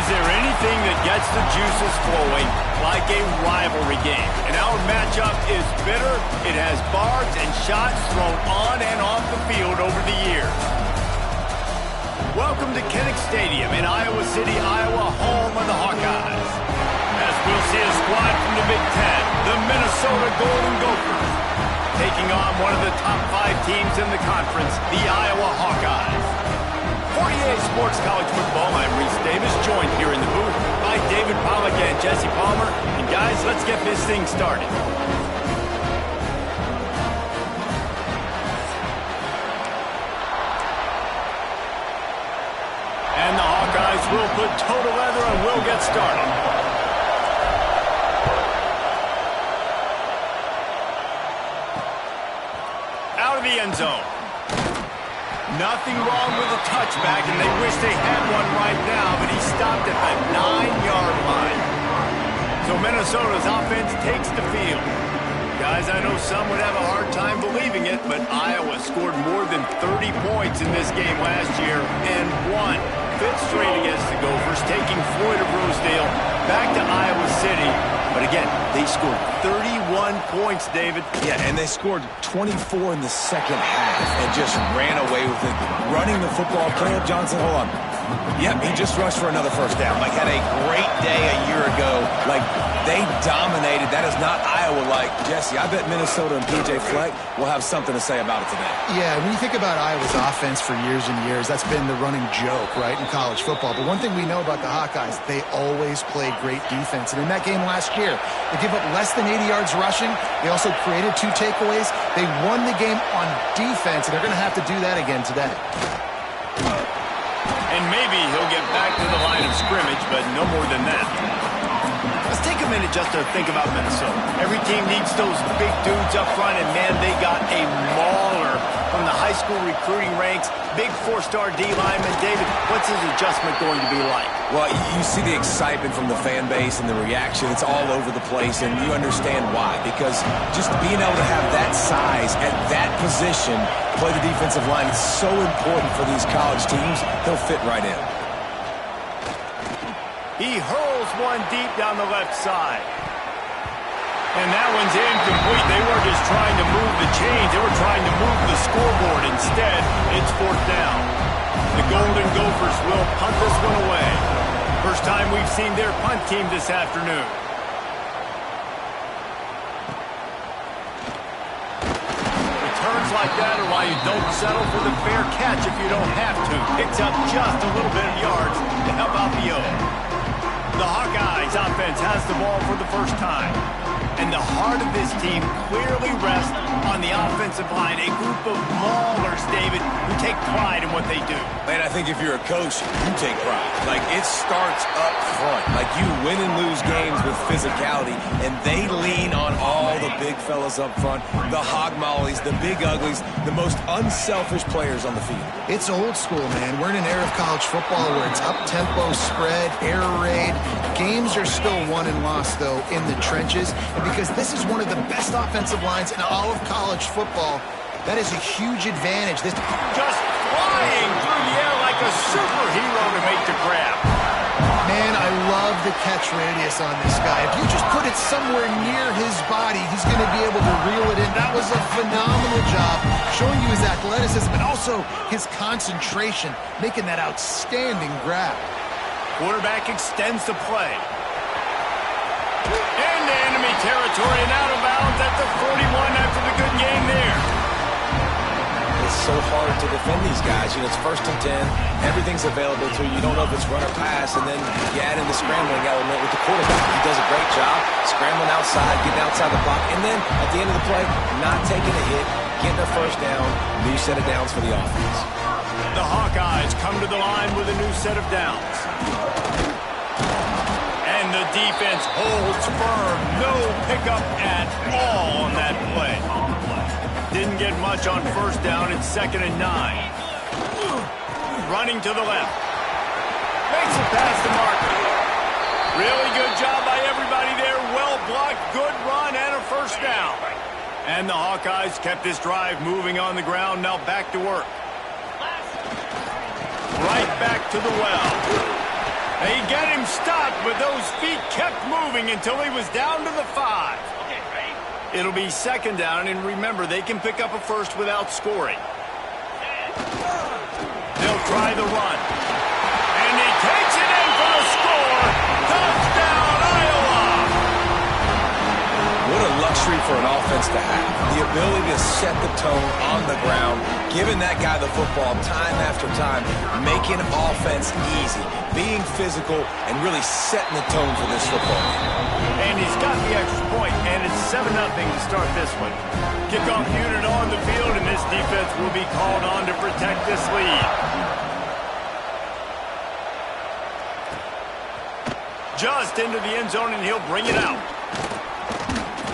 there anything that gets the juices flowing like a rivalry game? And our matchup is bitter. It has barbs and shots thrown on and off the field over the years. Welcome to Kinnick Stadium in Iowa City, Iowa, home of the Hawkeyes. As we'll see a squad from the Big Ten, the Minnesota Golden Gophers, taking on one of the top 5 teams in the conference, the Iowa Hawkeyes. 48 Sports College Football, I'm Reese Davis, joined here in the booth by David Pollack and Jesse Palmer. And guys, let's get this thing started. And the Hawkeyes will put toe to leather and will get started. Out of the end zone. Nothing wrong with a touchback, and they wish they had one right now, but he stopped at the 9-yard line. So Minnesota's offense takes the field. Guys, I know some would have a hard time believing it, but Iowa scored more than 30 points in this game last year and won. Fifth straight against the Gophers, taking Floyd of Rosedale back to Iowa City. But again, they scored 31 points, David. Yeah, and they scored 24 in the second half and just ran away with it. Running the football, Caleb Johnson, hold on. Yep, he just rushed for another first down. Like, had a great day a year ago. Like, they dominated. That is not Iowa-like. Jesse, I bet Minnesota and P.J. Fleck will have something to say about it today. Yeah, when you think about Iowa's offense for years and years, that's been the running joke, right, in college football. But one thing we know about the Hawkeyes, they always play great defense. And in that game last year, they gave up less than 80 yards rushing. They also created 2 takeaways. They won the game on defense, and they're going to have to do that again today. And maybe he'll get back to the line of scrimmage, but no more than that. Let's take a minute just to think about Minnesota. Every team needs those big dudes up front, and man, they got a mauler from the high school recruiting ranks. Big 4-star D lineman. David, what's his adjustment going to be like? Well, you see the excitement from the fan base and the reaction. It's all over the place, and you understand why. Because just being able to have that size at that position, play the defensive line, it's so important for these college teams. They'll fit right in. He hurls one deep down the left side. And that one's incomplete. They were just trying to move the chains. They were trying to move the scoreboard. Instead, it's 4th down. The Golden Gophers will punt this one away. First time we've seen their punt team this afternoon. Returns like that are why you don't settle for the fair catch if you don't have to. Picks up just a little bit of yards to help out the O. The Hawkeyes offense has the ball for the first time. And the heart of this team clearly rests on the offensive line. A group of maulers, David, who take pride in what they do. Man, I think if you're a coach, you take pride. Like, it starts up front. Like, you win and lose games with physicality, and they lean on all the big fellas up front, the hog mollies, the big uglies, the most unselfish players on the field. It's old school, man. We're in an era of college football where it's up-tempo spread, air raid. Games are still won and lost, though, in the trenches. And because this is one of the best offensive lines in all of college football, that is a huge advantage. This just flying through the air like a superhero to make the grab. Man, I love the catch radius on this guy. If you just put it somewhere near his body, he's going to be able to reel it in. That was a phenomenal job showing you his athleticism and also his concentration, making that outstanding grab. Quarterback extends the play. Into enemy territory and out of bounds at the 41 after the good game there. It's so hard to defend these guys. You know, it's 1st and 10. Everything's available to you. You don't know if it's run or pass, and then you add in the scrambling element with the quarterback. He does a great job scrambling outside, getting outside the block, and then at the end of the play, not taking a hit, getting a first down, new set of downs for the offense. The Hawkeyes come to the line with a new set of downs. And the defense holds firm. No pickup at all on that play. Didn't get much on first down. It's 2nd and 9. Running to the left. Makes it past the marker. Really good job by everybody there. Well blocked. Good run and a first down. And the Hawkeyes kept this drive moving on the ground. Now back to work. Right back to the well. They get him stopped, but those feet kept moving until he was down to the 5. It'll be second down, and remember, they can pick up a first without scoring. They'll try the run. And he takes it in for the score. Touchdown, Iowa! What a luxury for an offense to have. The ability to set the tone on the ground, giving that guy the football time after time, making offense easy, being physical, and really setting the tone for this football game. And he's got the extra point, and it's 7-0 to start this one. Kickoff unit on the field, and this defense will be called on to protect this lead. Just into the end zone, and he'll bring it out.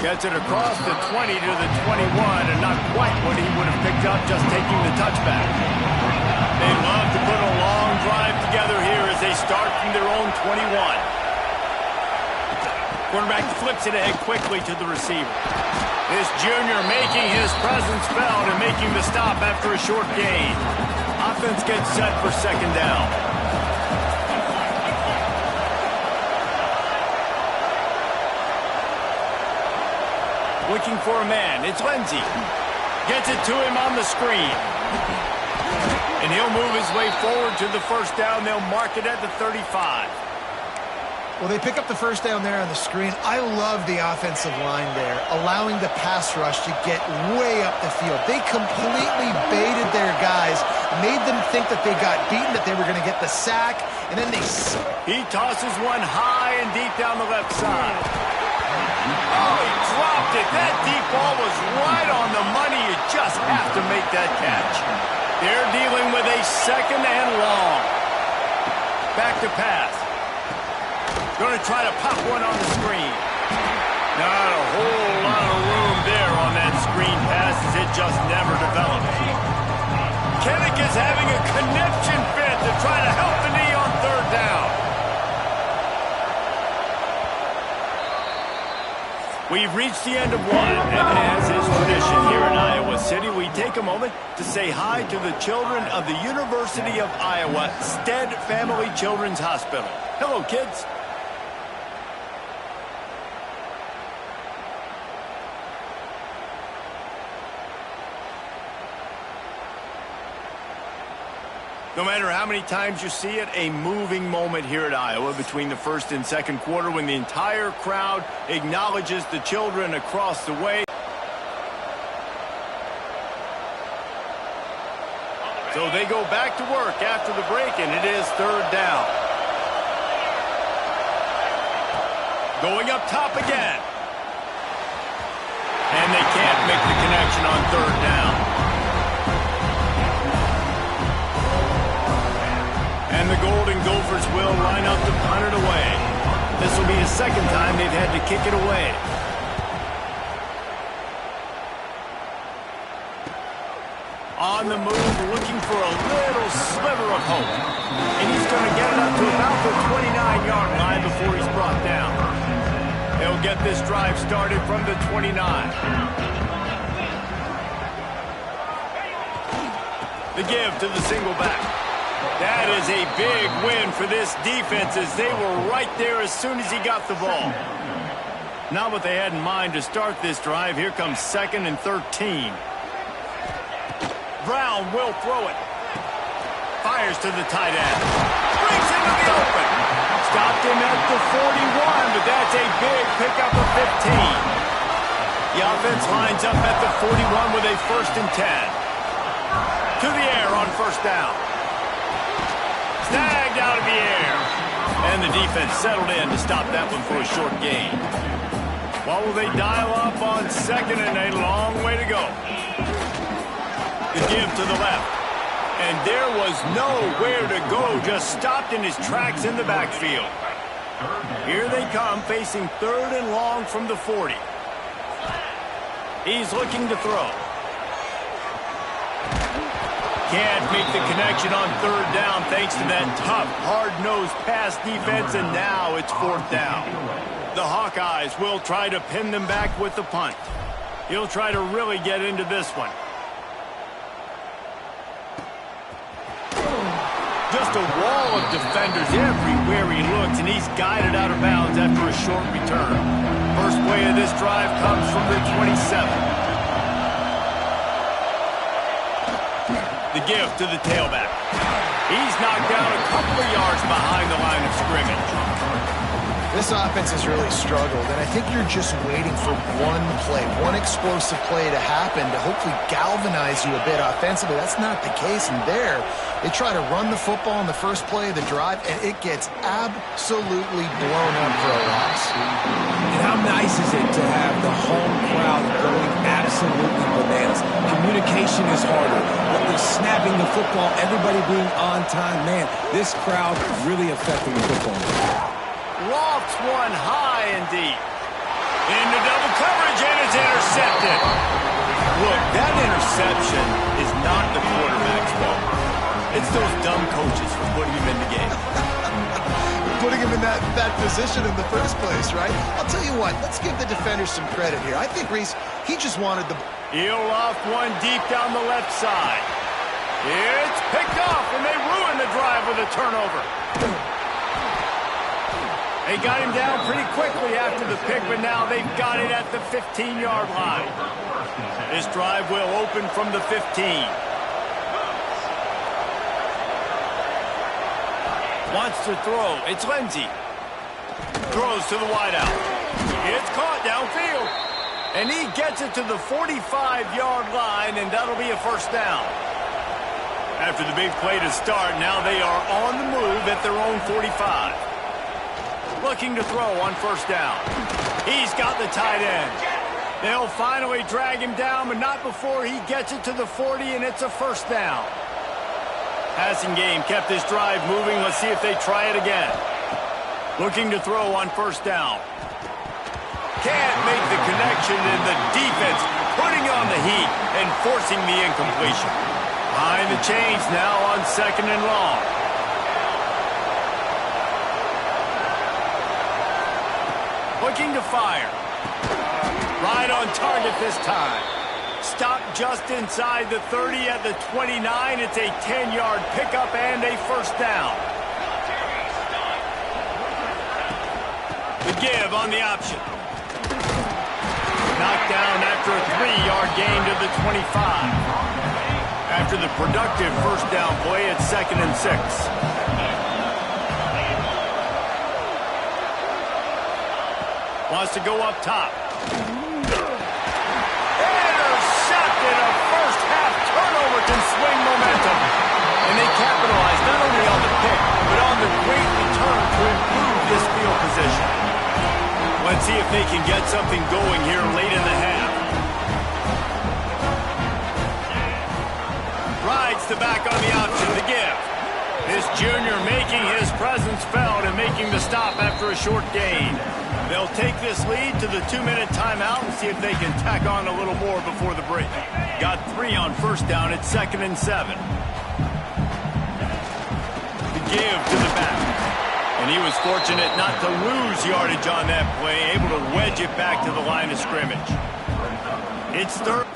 Gets it across the 20 to the 21, and not quite what he would have picked up just taking the touchback. They love to put a long drive together here as they start from their own 21. Quarterback flips it ahead quickly to the receiver. This junior making his presence felt and making the stop after a short gain. Offense gets set for second down. Looking for a man. It's Lindsey. Gets it to him on the screen. And he'll move his way forward to the first down. They'll mark it at the 35. Well, they pick up the first down there on the screen. I love the offensive line there, allowing the pass rush to get way up the field. They completely baited their guys, made them think that they got beaten, that they were going to get the sack, and then he tosses one high and deep down the left side. Oh, he dropped it. That deep ball was right on the money. You just have to make that catch. They're dealing with a second and long. Back to pass. Going to try to pop one on the screen. Not a whole lot of room there on that screen pass as it just never developed. Kinnick is having a connection fit to try to help the knee on third down. We've reached the end of one, and as is tradition here in Iowa City, we take a moment to say hi to the children of the University of Iowa Stead Family Children's Hospital. Hello, kids. No matter how many times you see it, a moving moment here at Iowa between the first and second quarter when the entire crowd acknowledges the children across the way. So they go back to work after the break, and it is third down. Going up top again. And they can't make the connection on third down. And the Golden Gophers will line up to punt it away. This will be the second time they've had to kick it away. On the move, looking for a little sliver of hope. And he's going to get it up to about the 29-yard line before he's brought down. They'll get this drive started from the 29. The give to the single back. That is a big win for this defense as they were right there as soon as he got the ball. Not what they had in mind to start this drive. Here comes second and 13. Brown will throw it. Fires to the tight end. Brings into the open. Stopped him at the 41, but that's a big pickup of 15. The offense lines up at the 41 with a first and 10. To the air on first down. Snagged out of the air. And the defense settled in to stop that one for a short gain. What will they dial up on second and a long way to go? The give to the left. And there was nowhere to go, just stopped in his tracks in the backfield. Here they come, facing third and long from the 40. He's looking to throw. Can't make the connection on third down thanks to that tough, hard-nosed pass defense, and now it's fourth down. The Hawkeyes will try to pin them back with the punt. He'll try to really get into this one. Just a wall of defenders everywhere he looks, and he's guided out of bounds after a short return. First play of this drive comes from the 27. The give to the tailback. He's knocked down a couple of yards behind the line of scrimmage. This offense has really struggled, and I think you're just waiting for one play, one explosive play to happen to hopefully galvanize you a bit offensively. That's not the case, and there, they try to run the football in the first play of the drive, and it gets absolutely blown up for a loss. And how nice is it to have the home crowd going absolutely bananas? Communication is harder, but the snapping the football, everybody being on time, man, this crowd really affecting the football. Lofts one high and deep. Into double coverage, and it's intercepted. Look, that interception is not the quarterback's fault. It's those dumb coaches for putting him in the game. Putting him in that position in the first place, right? I'll tell you what, let's give the defenders some credit here. I think Reese, he just wanted the... He'll loft one deep down the left side. It's picked off, and they ruin the drive with a turnover. They got him down pretty quickly after the pick, but now they've got it at the 15-yard line. This drive will open from the 15. Wants to throw. It's Lindsey. Throws to the wideout. It's caught downfield. And he gets it to the 45-yard line, and that'll be a first down. After the big play to start, now they are on the move at their own 45. Looking to throw on first down. He's got the tight end. They'll finally drag him down, but not before he gets it to the 40, and it's a first down. Passing game kept this drive moving. Let's see if they try it again. Looking to throw on first down. Can't make the connection, and the defense putting on the heat and forcing the incompletion. Behind the chains now on second and long. Looking to fire. Right on target this time. Stopped just inside the 30 at the 29. It's a 10-yard pickup and a first down. The give on the option. Knocked down after a 3-yard gain to the 25. After the productive first down play, it's second and 6. Wants to go up top. Intercepted. A first-half turnover can swing momentum. And they capitalize not only on the pick, but on the great return to improve this field position. Let's see if they can get something going here late in the half. Rides the back on the option to give. This junior making his presence felt and making the stop after a short gain. They'll take this lead to the 2-minute timeout and see if they can tack on a little more before the break. Got 3 on first down at second and 7. The give to the back. And he was fortunate not to lose yardage on that play, able to wedge it back to the line of scrimmage. It's third.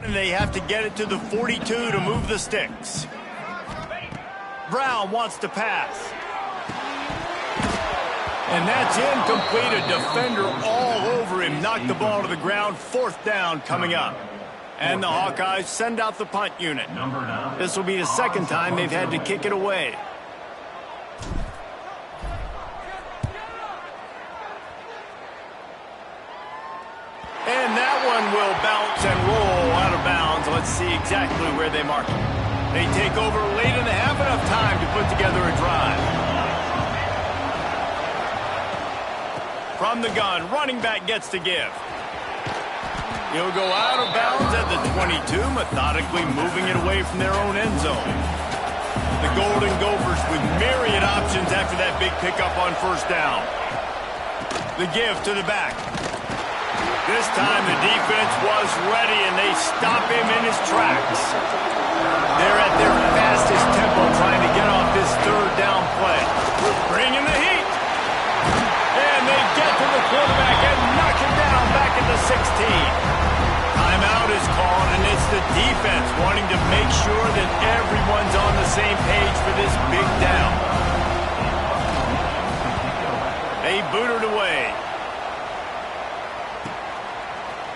And they have to get it to the 42 to move the sticks. Brown wants to pass. And that's incomplete. A defender all over him. Knocked the ball to the ground. 4th down coming up. And the Hawkeyes send out the punt unit. This will be the 2nd time they've had to kick it away. And that one will bounce and roll out of bounds. Let's see exactly where they mark it. They take over late in the half, enough time to put together a drive. From the gun, running back gets to give. He'll go out of bounds at the 22, methodically moving it away from their own end zone. The Golden Gophers with myriad options after that big pickup on 1st down. The give to the back. This time the defense was ready, and they stop him in his tracks. They're at their fastest tempo trying to get off this 3rd down play. Bringing the heat. And they get to the quarterback and knock him down back at the 16. Timeout is called, and it's the defense wanting to make sure that everyone's on the same page for this big down. They boot it away.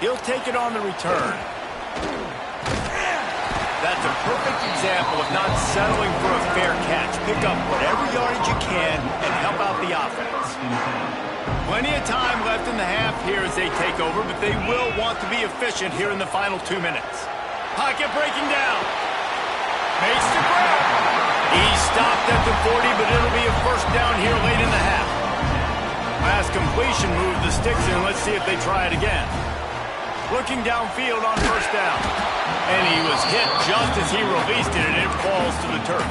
He'll take it on the return. That's a perfect example of not settling for a fair catch. Pick up whatever yardage you can and help out the offense. Plenty of time left in the half here as they take over, but they will want to be efficient here in the final 2 minutes. Pocket breaking down. Makes the grab. He stopped at the 40, but it'll be a 1st down here late in the half. Last completion moved the sticks in. Let's see if they try it again. Looking downfield on 1st down. And he was hit just as he released it, and it falls to the turf.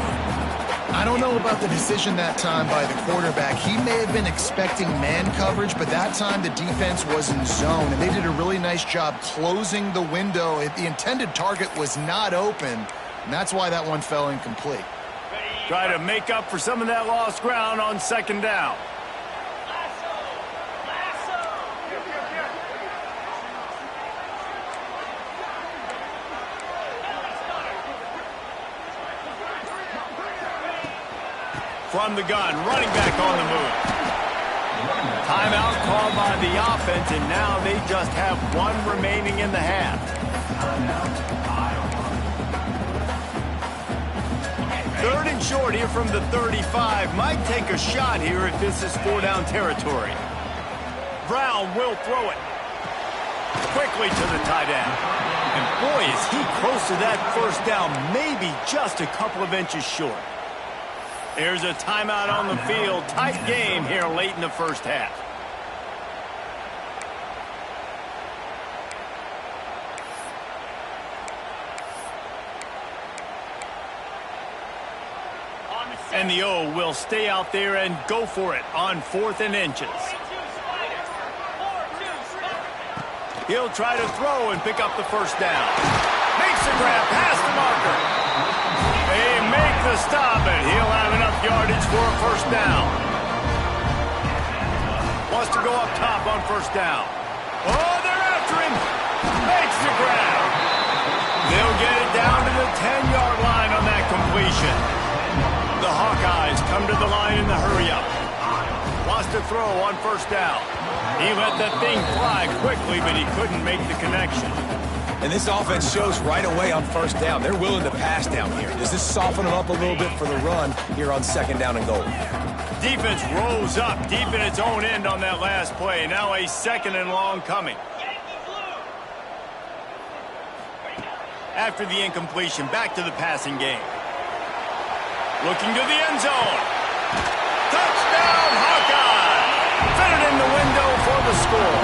I don't know about the decision that time by the quarterback. He may have been expecting man coverage, but that time the defense was in zone, and they did a really nice job closing the window. The intended target was not open, and that's why that one fell incomplete. Try to make up for some of that lost ground on 2nd down. From the gun, running back on the move. Timeout called by the offense, and now they just have 1 remaining in the half. 3rd and short here from the 35. Might take a shot here if this is 4-down territory. Brown will throw it. Quickly to the tight end. And boy, is he close to that 1st down, maybe just a couple of inches short. There's a timeout on the field. Tight game here late in the 1st half. And the O will stay out there and go for it on 4th and inches. He'll try to throw and pick up the 1st down. Makes the grab past the marker. They make the stop, and he'll have enough yardage for a 1st down. Wants to go up top on 1st down. Oh, they're after him. Makes the grab. They'll get it down to the 10-yard line on that completion. The Hawkeyes come to the line in the hurry-up. Wants to throw on 1st down. He let that thing fly quickly, but he couldn't make the connection. And this offense shows right away on 1st down. They're willing to pass down here. Does this soften them up a little bit for the run here on 2nd down and goal? Defense rose up deep in its own end on that last play. Now a 2nd and long coming. After the incompletion, back to the passing game. Looking to the end zone. Touchdown, Hawkeye! Fitted in the window for the score.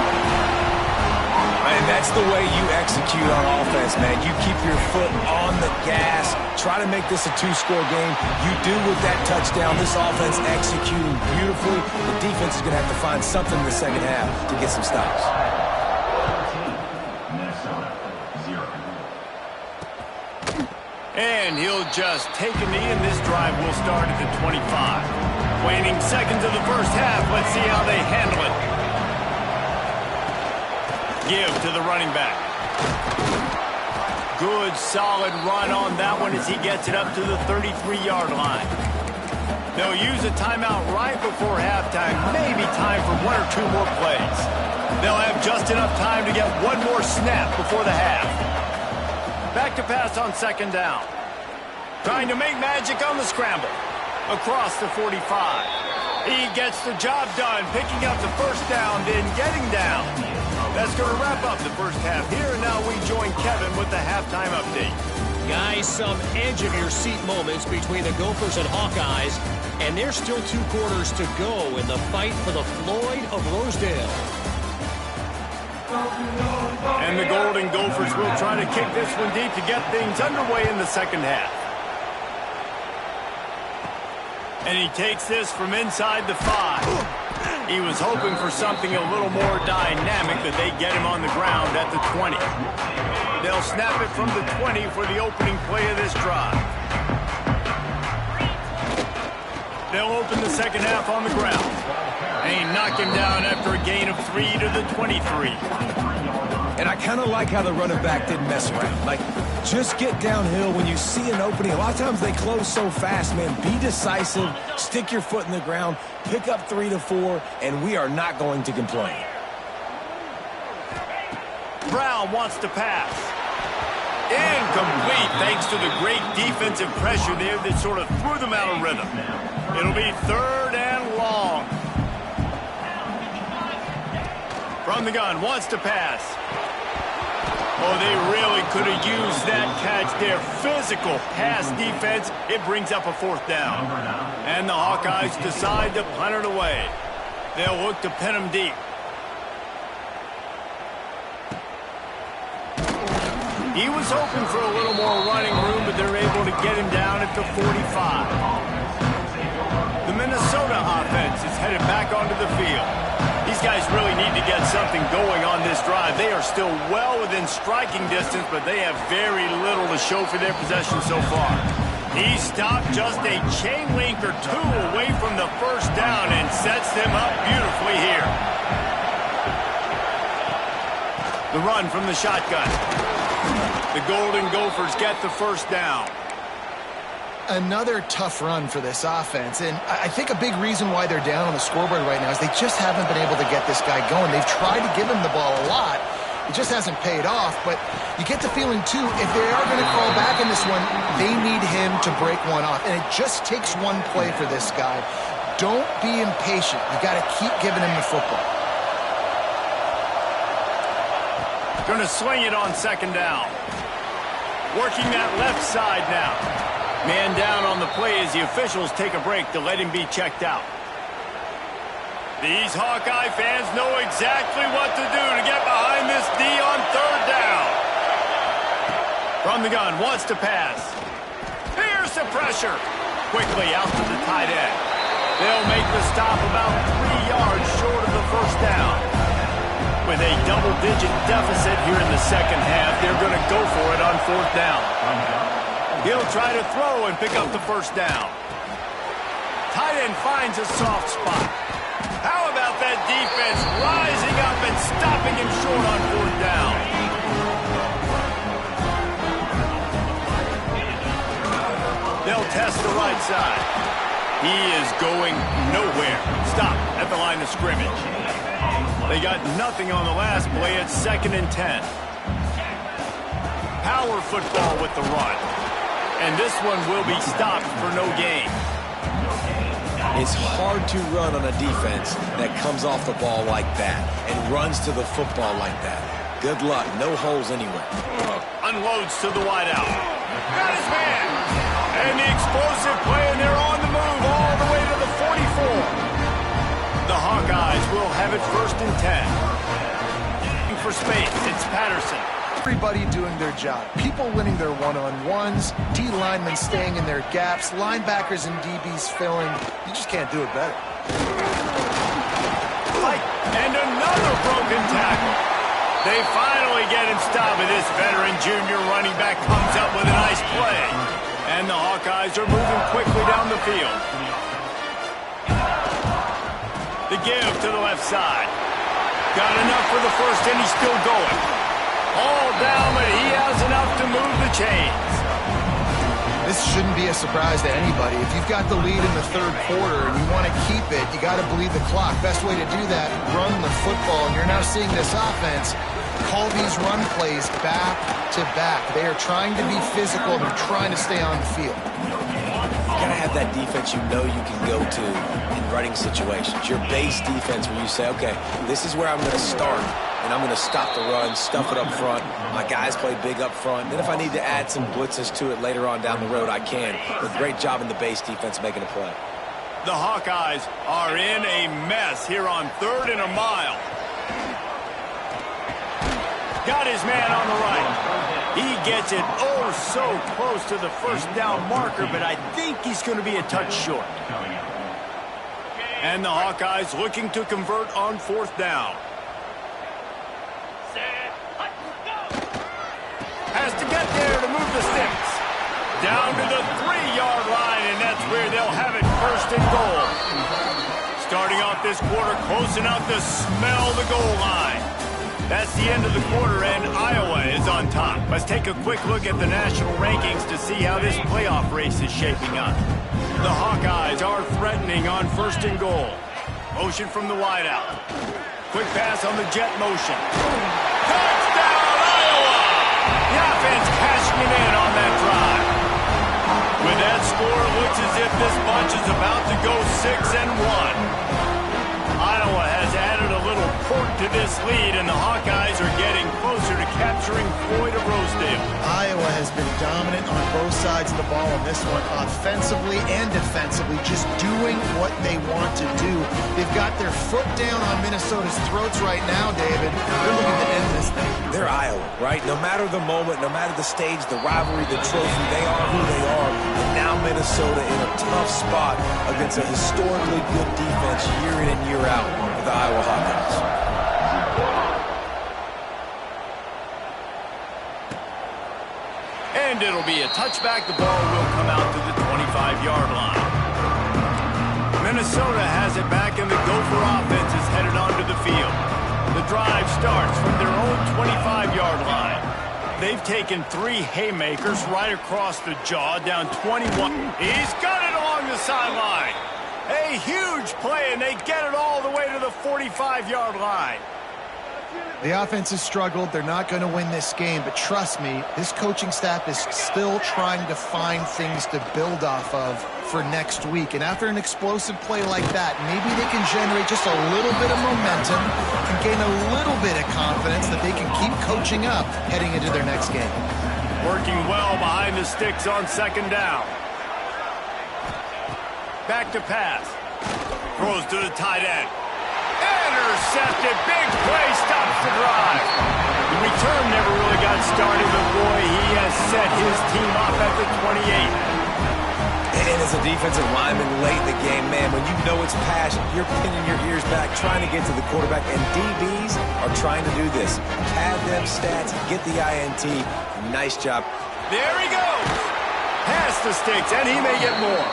And that's the way you execute on offense, man. You keep your foot on the gas. Try to make this a 2-score game. You do with that touchdown. This offense executing beautifully. The defense is going to have to find something in the 2nd half to get some stops. And he'll just take a knee, and this drive will start at the 25. Waning seconds of the 1st half. Let's see how they handle it. Give to the running back. good, solid run on that one as he gets it up to the 33-yard line. They'll use a timeout right before halftime, maybe time for one or two more plays. They'll have just enough time to get one more snap before the half. Back to pass on second down. Trying to make magic on the scramble. Across the 45. He gets the job done, picking up the first down, then getting down. That's going to wrap up the first half here, and now we join Kevin with the halftime update. Guys, some edge-of-your-seat moments between the Gophers and Hawkeyes, and there's still 2 quarters to go in the fight for the Floyd of Rosedale. And the Golden Gophers will try to kick this one deep to get things underway in the second half. And he takes this from inside the 5. He was hoping for something a little more dynamic, that they get him on the ground at the 20. They'll snap it from the 20 for the opening play of this drive. They'll open the second half on the ground. And he knocked him down after a gain of 3 to the 23. And I kind of like how the running back didn't mess around. Like, just get downhill when you see an opening. A lot of times they close so fast, man. Be decisive, stick your foot in the ground, pick up 3 to 4, and we are not going to complain. Brown wants to pass. Incomplete, thanks to the great defensive pressure there that sort of threw them out of rhythm. It'll be 3rd and long. From the gun, wants to pass. Oh, they really could have used that catch there. Physical pass defense. It brings up a 4th down. And the Hawkeyes decide to punt it away. They'll look to pin him deep. He was hoping for a little more running room, but they're able to get him down at the 45. The Minnesota offense is headed back onto the field. These guys really need to get something going on this drive. They are still well within striking distance, but they have very little to show for their possession so far. He stopped just a chain link or 2 away from the first down and sets them up beautifully here. The run from the shotgun. The Golden Gophers get the first down. Another tough run for this offense, and I think a big reason why they're down on the scoreboard right now is they just haven't been able to get this guy going. They've tried to give him the ball a lot. It just hasn't paid off, but you get the feeling, too, if they are going to crawl back in this one, they need him to break one off, and it just takes one play for this guy. Don't be impatient. You got to keep giving him the football. Going to swing it on second down. Working that left side now. Man down on the play as the officials take a break to let him be checked out. These Hawkeye fans know exactly what to do to get behind this D on 3rd down. From the gun, wants to pass. Here's the pressure. Quickly out to the tight end. They'll make the stop about 3 yards short of the first down. With a double-digit deficit here in the second half, they're going to go for it on 4th down. He'll try to throw and pick up the first down. Tight end finds a soft spot. How about that defense rising up and stopping him short on 4th down? They'll test the right side. He is going nowhere. Stop at the line of scrimmage. They got nothing on the last play. It's 2nd and 10. Power football with the run. And this one will be stopped for no gain. It's hard to run on a defense that comes off the ball like that and runs to the football like that. Good luck. No holes anywhere. Unloads to the wideout. Got his man. And the explosive play, and they're on the move all the way to the 44. The Hawkeyes will have it 1st and 10. For space, it's Patterson. Everybody doing their job. People winning their one-on-ones, D linemen staying in their gaps, linebackers and DBs filling. You just can't do it better. And another broken tackle. They finally get him stopped, but this veteran junior running back comes up with a nice play. And the Hawkeyes are moving quickly down the field. The give to the left side. Got enough for the first, and he's still going. All down, but he has enough to move chains. This shouldn't be a surprise to anybody. If you've got the lead in the third quarter and you want to keep it, you got to bleed the clock. Best way to do that, run the football. And you're now seeing this offense call these run plays back to back. They are trying to be physical. They're trying to stay on the field. You got to have that defense you know you can go to in running situations. Your base defense where you say, okay, this is where I'm going to start, and I'm going to stop the run, stuff it up front. My guys play big up front. Then if I need to add some blitzes to it later on down the road, I can. But great job in the base defense making a play. The Hawkeyes are in a mess here on 3rd and a mile. Got his man on the right. He gets it oh so close to the first down marker, but I think he's going to be a touch short. And the Hawkeyes looking to convert on 4th down. Has to get there to move the sticks. Down to the 3-yard line, and that's where they'll have it 1st and goal. Starting off this quarter close enough to smell the goal line. That's the end of the quarter, and Iowa is on top. Let's take a quick look at the national rankings to see how this playoff race is shaping up. The Hawkeyes are threatening on 1st and goal. Motion from the wideout. Quick pass on the jet motion. Touchdown, Iowa! The offense cashing it in on that drive. With that score, it looks as if this bunch is about to go 6-1. Iowa has added a little pork to this lead, and the Hawkeyes are getting closer to capturing Floyd of Rosedale. Iowa has been dominant on both sides of the ball in this one, offensively and defensively, just doing what they want to do. They've got their foot down on Minnesota's throats right now, David. They're looking to end this thing. They're Iowa, right? No matter the moment, no matter the stage, the rivalry, the trophy, they are who they are. And now Minnesota in a tough spot against a historically good defense year in and year out for the Iowa Hawkeyes. And it'll be a touchback. The ball will come out to the 25-yard line. Minnesota has it back, and the Gopher offense is headed onto the field. The drive starts from their own 25-yard line. They've taken 3 haymakers right across the jaw, down 21. He's got it along the sideline. A huge play, and they get it all the way to the 45-yard line. The offense has struggled. They're not going to win this game, but trust me, this coaching staff is still trying to find things to build off of for next week. And after an explosive play like that, maybe they can generate just a little bit of momentum and gain a little bit of confidence that they can keep coaching up heading into their next game. Working well behind the sticks on 2nd down. Back to pass. Throws to the tight end. Intercepted. Big play stops the drive. The return never really got started, but boy, he has set his team up at the 28. And as a defensive lineman late in the game, man, when you know it's passion, you're pinning your ears back, trying to get to the quarterback, and DBs are trying to do this. Pad them stats, get the INT. Nice job. There he goes. Past the sticks, and he may get more.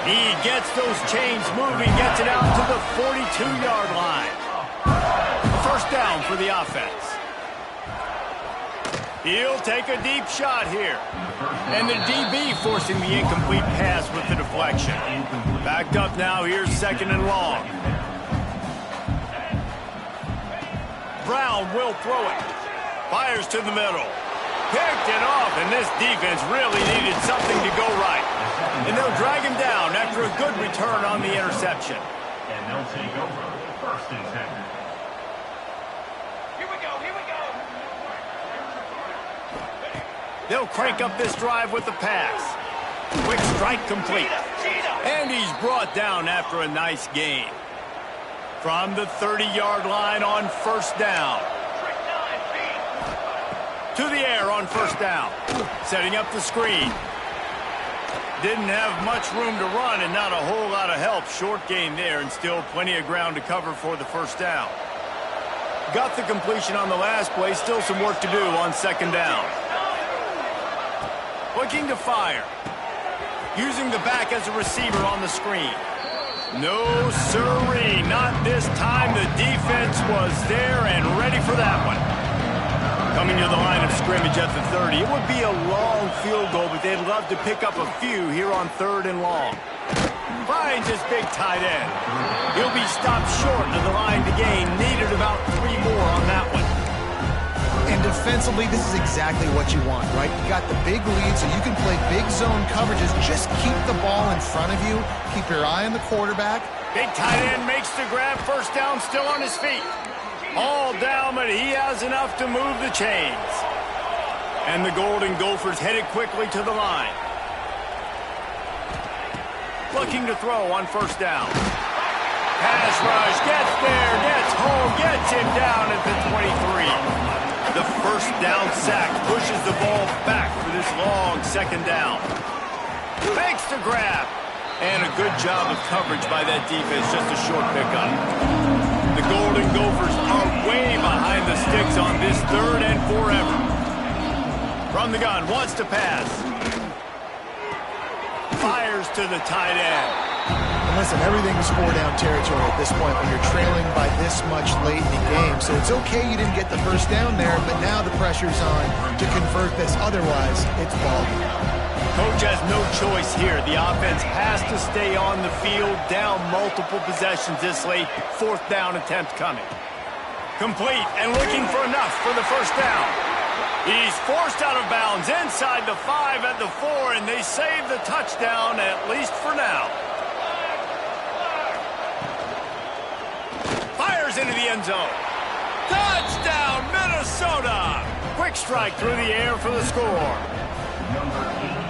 He gets those chains moving, gets it out to the 42-yard line. A 1st down for the offense. He'll take a deep shot here. And the DB forcing the incomplete pass with the deflection. Backed up now, here's 2nd and long. Brown will throw it. Fires to the middle. Picked it off, and this defense really needed something to go right. And they'll drag him down after a good return on the interception. And they'll take over 1st and 10. Here we go. They'll crank up this drive with the pass. Quick strike complete. And he's brought down after a nice gain. From the 30-yard line on 1st down. To the air on 1st down. Setting up the screen. Didn't have much room to run and not a whole lot of help. Short gain there and still plenty of ground to cover for the 1st down. Got the completion on the last play. Still some work to do on 2nd down. Looking to fire. Using the back as a receiver on the screen. No sirree, not this time. The defense was there and ready for that one. Coming to the line of scrimmage at the 30. It would be a long field goal, but they'd love to pick up a few here on 3rd and long. Finds his big tight end. He'll be stopped short of the line to gain. Needed about 3 more on that one. And defensively, this is exactly what you want, right? You got the big lead, so you can play big zone coverages. Just keep the ball in front of you. Keep your eye on the quarterback. Big tight end makes the grab. First down, still on his feet. All down, but he has enough to move the chains. And the Golden Gophers headed quickly to the line. Looking to throw on first down. Pass rush, gets there, gets home, gets him down at the 23. The first down sack pushes the ball back for this long second down. Makes the grab. And a good job of coverage by that defense, just a short pickup. The Golden Gophers are way behind the sticks on this 3rd and forever. From the gun, wants to pass. Fires to the tight end. And listen, everything's 4-down territory at this point when you're trailing by this much late in the game. So it's okay you didn't get the first down there, but now the pressure's on to convert this. Otherwise, it's ball game. Coach has no choice here. The offense has to stay on the field, down multiple possessions this late. 4th down attempt coming. Complete and looking for enough for the first down. He's forced out of bounds inside the 5 at the 4, and they save the touchdown, at least for now. Fires into the end zone. Touchdown, Minnesota! Quick strike through the air for the score.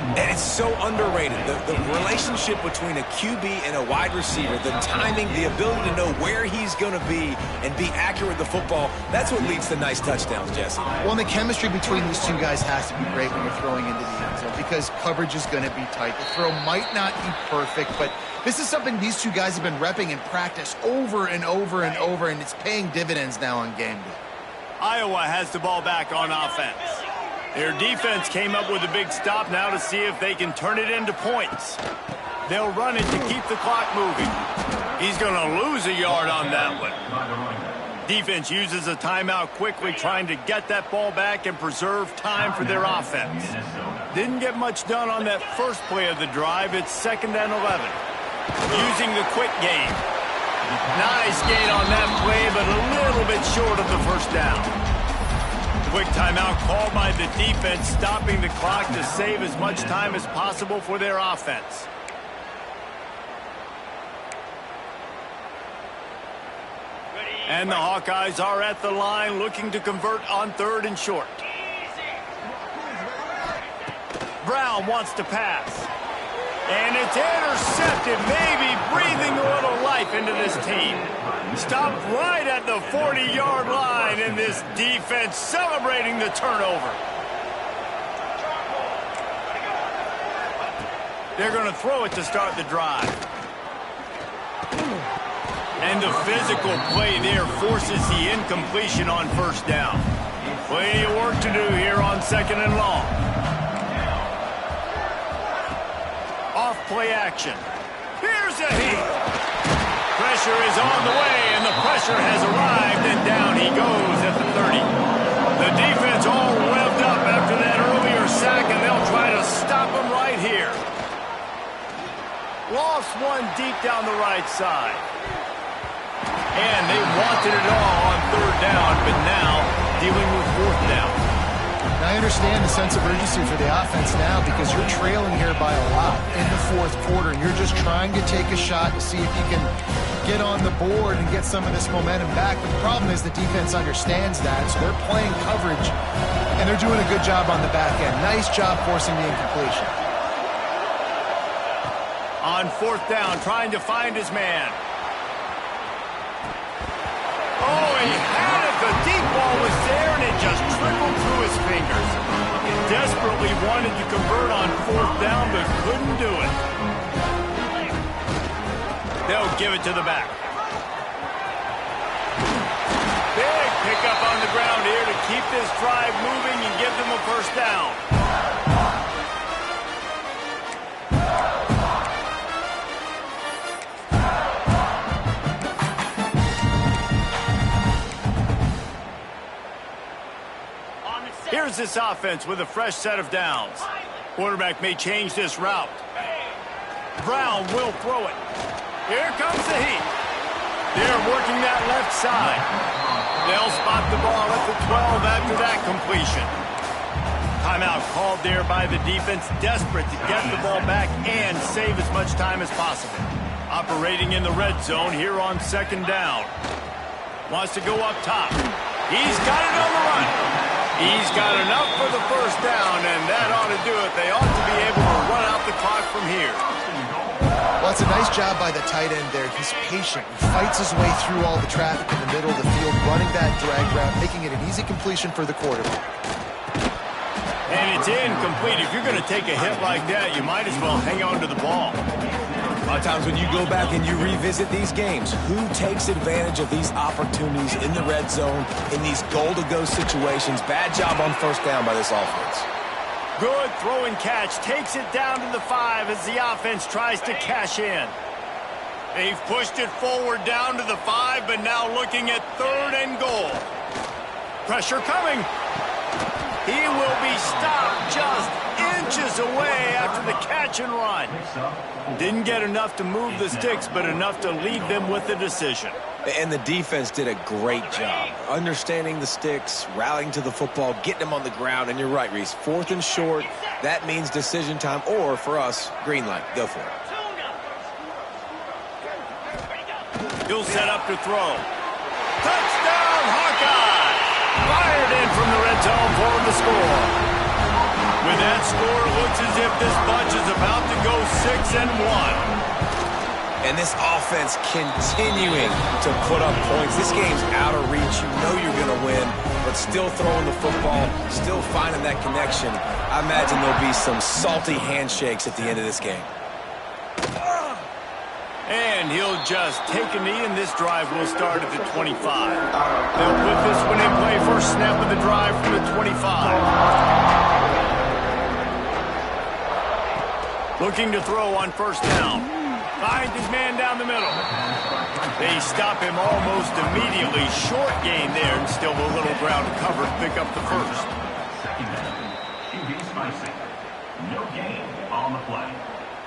And it's so underrated. The relationship between a QB and a wide receiver, the timing, the ability to know where he's going to be and be accurate with the football, that's what leads to nice touchdowns, Jesse. Well, and the chemistry between these two guys has to be great when you're throwing into the end zone because coverage is going to be tight. The throw might not be perfect, but this is something these two guys have been repping in practice over and over and over, and it's paying dividends now on game day. Iowa has the ball back on offense. Their defense came up with a big stop now to see if they can turn it into points. They'll run it to keep the clock moving. He's going to lose a yard on that one. Defense uses a timeout quickly, trying to get that ball back and preserve time for their offense. Didn't get much done on that first play of the drive. It's 2nd and 11. Using the quick game. Nice gain on that play, but a little bit short of the first down. Quick timeout called by the defense, stopping the clock to save as much time as possible for their offense. And the Hawkeyes are at the line looking to convert on 3rd and short. Brown wants to pass. And it's intercepted, maybe breathing a little life into this team. Stopped right at the 40-yard line, and this defense celebrating the turnover. They're going to throw it to start the drive. And the physical play there forces the incompletion on first down. Plenty of work to do here on 2nd and long. Off play action. Here's a hit. Pressure is on the way, and the pressure has arrived, and down he goes at the 30. The defense all revved up after that earlier sack, and they'll try to stop him right here. Lost one deep down the right side. And they wanted it all on 3rd down, but now dealing with 4th down. Now, I understand the sense of urgency for the offense now because you're trailing here by a lot in the 4th quarter, and you're just trying to take a shot to see if you can get on the board and get some of this momentum back. But the problem is the defense understands that, so they're playing coverage, and they're doing a good job on the back end. Nice job forcing the incompletion. On 4th down, trying to find his man. Oh, he had it. The deep ball was there, and it just trickled through his fingers. He desperately wanted to convert on 4th down, but couldn't do it. They'll give it to the back. Big pickup on the ground here to keep this drive moving and give them a first down. this offense with a fresh set of downs. Quarterback may change this route. Brown will throw it. Here comes the heat. They're working that left side. They'll spot the ball at the 12 after that completion. Timeout called there by the defense, desperate to get the ball back and save as much time as possible. Operating in the red zone here on second down. Wants to go up top. He's got it on the run. He's got enough for the first down, and that ought to do it. They ought to be able to run out the clock from here. Well, it's a nice job by the tight end there. He's patient. He fights his way through all the traffic in the middle of the field, running that drag route, making it an easy completion for the quarterback. And it's incomplete. If you're going to take a hit like that, you might as well hang on to the ball. A lot of times when you go back and you revisit these games, who takes advantage of these opportunities in the red zone, in these goal-to-go situations? Bad job on first down by this offense. Good throw and catch. Takes it down to the 5 as the offense tries to cash in. They've pushed it forward down to the 5, but now looking at 3rd and goal. Pressure coming. He will be stopped just inches away after the catch and run. Didn't get enough to move the sticks, but enough to leave them with the decision. And the defense did a great job understanding the sticks, rallying to the football, getting them on the ground. And you're right, Reese, 4th and short, that means decision time, or for us, green light. Go for it. He'll set up to throw. Touchdown, Hawkeye! Fired in from the red zone for the score. With that score, it looks as if this bunch is about to go 6-1. And this offense continuing to put up points. This game's out of reach. You know you're going to win, but still throwing the football, still finding that connection. I imagine there'll be some salty handshakes at the end of this game. And he'll just take a knee, and this drive will start at the 25. They'll put this one in play. First snap of the drive from the 25. Looking to throw on first down. Finds his man down the middle. They stop him almost immediately. Short gain there, and still a little ground to cover to pick up the first. Second down. QB spicy. No gain on the play.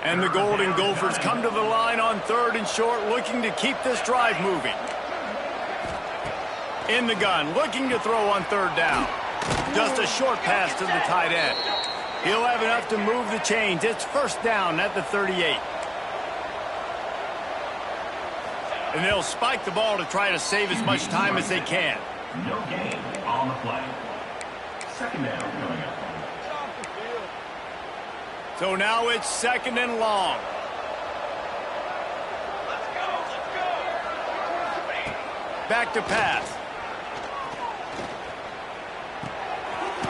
And the Golden Gophers come to the line on 3rd and short, looking to keep this drive moving. In the gun, looking to throw on 3rd down. Just a short pass to the tight end. He'll have enough to move the chains. It's first down at the 38. And they'll spike the ball to try to save as much time as they can. No gain on the play. Second down coming up. So now it's 2nd and long. Back to pass.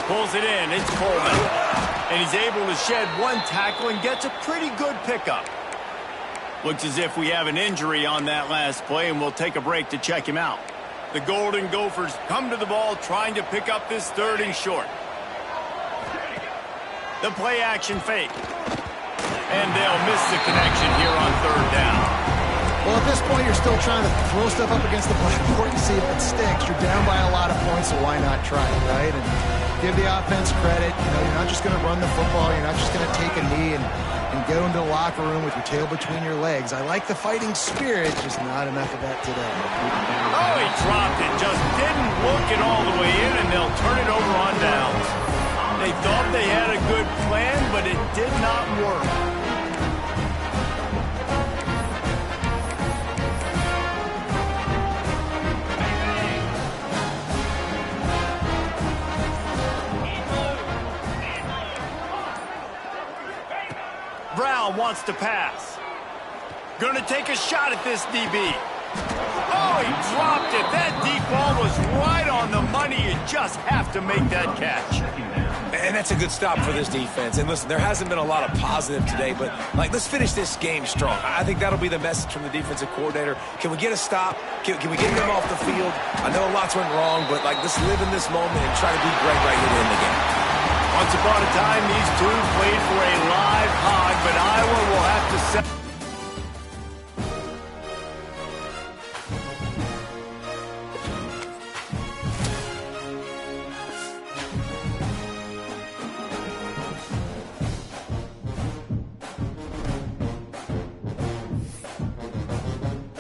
Pulls it in. It's Coleman. And he's able to shed one tackle and gets a pretty good pickup. Looks as if we have an injury on that last play, and we'll take a break to check him out. The Golden Gophers come to the ball trying to pick up this 3rd and short. The play action fake. And they'll miss the connection here on 3rd down. Well, at this point, you're still trying to throw stuff up against the blackboard and see if it sticks. You're down by a lot of points, so why not try it, right? And give the offense credit. You know, you're not just going to run the football. You're not just going to take a knee and go into the locker room with your tail between your legs. I like the fighting spirit, just not enough of that today. Oh, he dropped it. Just didn't look it all the way in, and they'll turn it over on downs. They thought they had a good plan, but it did not work. Brown wants to pass. Going to take a shot at this DB. Oh, he dropped it. That deep ball was right on the money. You just have to make that catch. And that's a good stop for this defense. And listen, there hasn't been a lot of positive today, but let's finish this game strong. I think that'll be the message from the defensive coordinator. Can we get a stop? Can we get them off the field? I know lots went wrong, but let's live in this moment and try to do great right here in the game. Once upon a time, these two played for